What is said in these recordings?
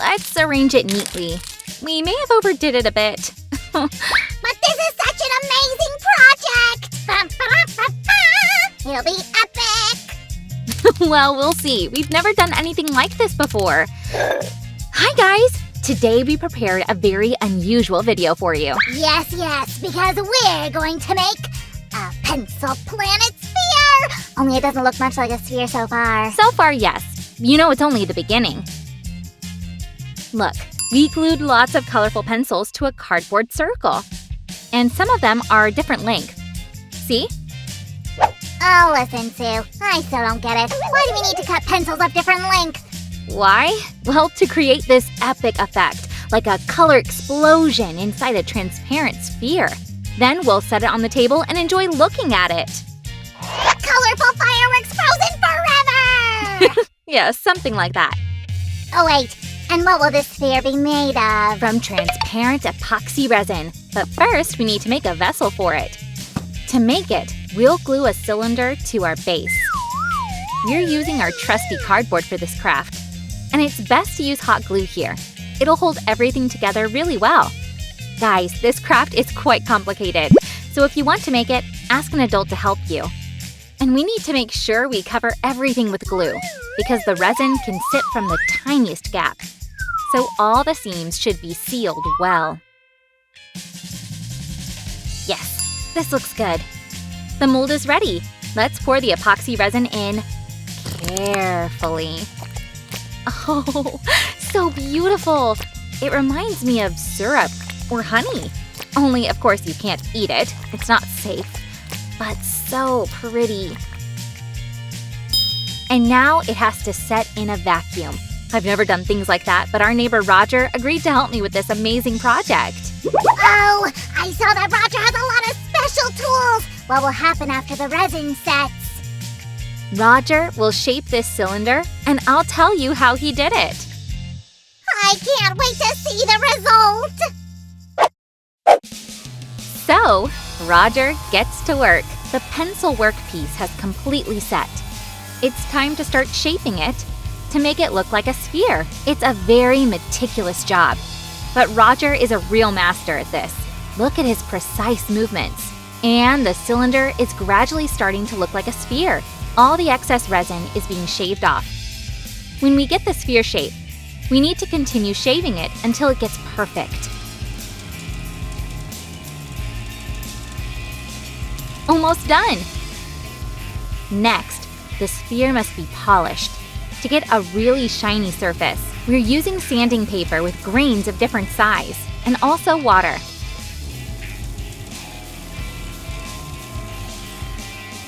Let's arrange it neatly. We may have overdid it a bit. But this is such an amazing project! It'll be epic! Well, we'll see. We've never done anything like this before. Hi, guys! Today we prepared a very unusual video for you. Yes, because we're going to make a pencil planet sphere! Only it doesn't look much like a sphere so far. So far, yes. You know it's only the beginning. Look, we glued lots of colorful pencils to a cardboard circle. And some of them are different length. See? Oh, listen, Sue. I still don't get it. Why do we need to cut pencils of different lengths? Why? Well, to create this epic effect, like a color explosion inside a transparent sphere. Then we'll set it on the table and enjoy looking at it. Colorful fireworks frozen forever! Yeah, something like that. Oh, wait. And what will this sphere be made of? From transparent epoxy resin. But first, we need to make a vessel for it. To make it, we'll glue a cylinder to our base. We're using our trusty cardboard for this craft. And it's best to use hot glue here. It'll hold everything together really well. Guys, this craft is quite complicated. So if you want to make it, ask an adult to help you. And we need to make sure we cover everything with glue, because the resin can sit from the tiniest gap. So all the seams should be sealed well. Yes, this looks good. The mold is ready. Let's pour the epoxy resin in carefully. Oh, so beautiful! It reminds me of syrup or honey. Only, of course, you can't eat it. It's not safe. But so pretty. And now it has to set in a vacuum. I've never done things like that, but our neighbor Rodger agreed to help me with this amazing project. Oh, I saw that Rodger has a lot of special tools! What will happen after the resin sets? Rodger will shape this cylinder, and I'll tell you how he did it. I can't wait to see the result! So, Rodger gets to work. The pencil workpiece has completely set. It's time to start shaping it to make it look like a sphere. It's a very meticulous job. But Rodger is a real master at this. Look at his precise movements. And the cylinder is gradually starting to look like a sphere. All the excess resin is being shaved off. When we get the sphere shape, we need to continue shaving it until it gets perfect. Almost done! Next, the sphere must be polished. To get a really shiny surface, we're using sanding paper with grains of different size, and also water.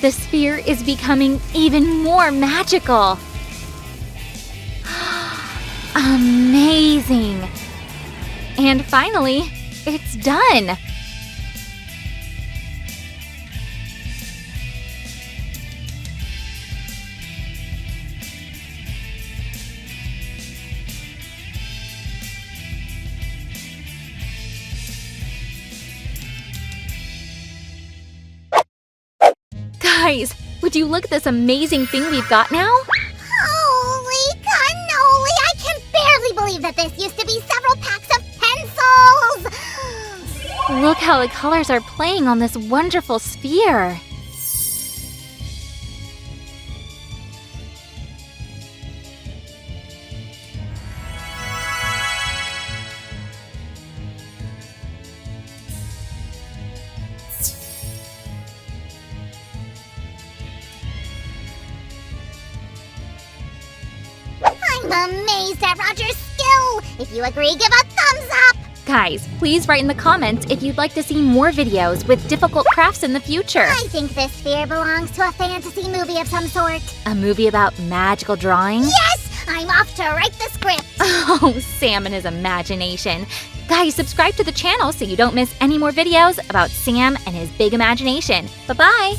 The sphere is becoming even more magical! Amazing! And finally, it's done! Guys, would you look at this amazing thing we've got now? Holy cannoli! I can barely believe that this used to be several packs of pencils! Look how the colors are playing on this wonderful sphere. I'm amazed at Rodger's skill! If you agree, give a thumbs up! Guys, please write in the comments if you'd like to see more videos with difficult crafts in the future. I think this sphere belongs to a fantasy movie of some sort. A movie about magical drawing? Yes! I'm off to write the script! Oh, Sam and his imagination. Guys, subscribe to the channel so you don't miss any more videos about Sam and his big imagination. Bye-bye!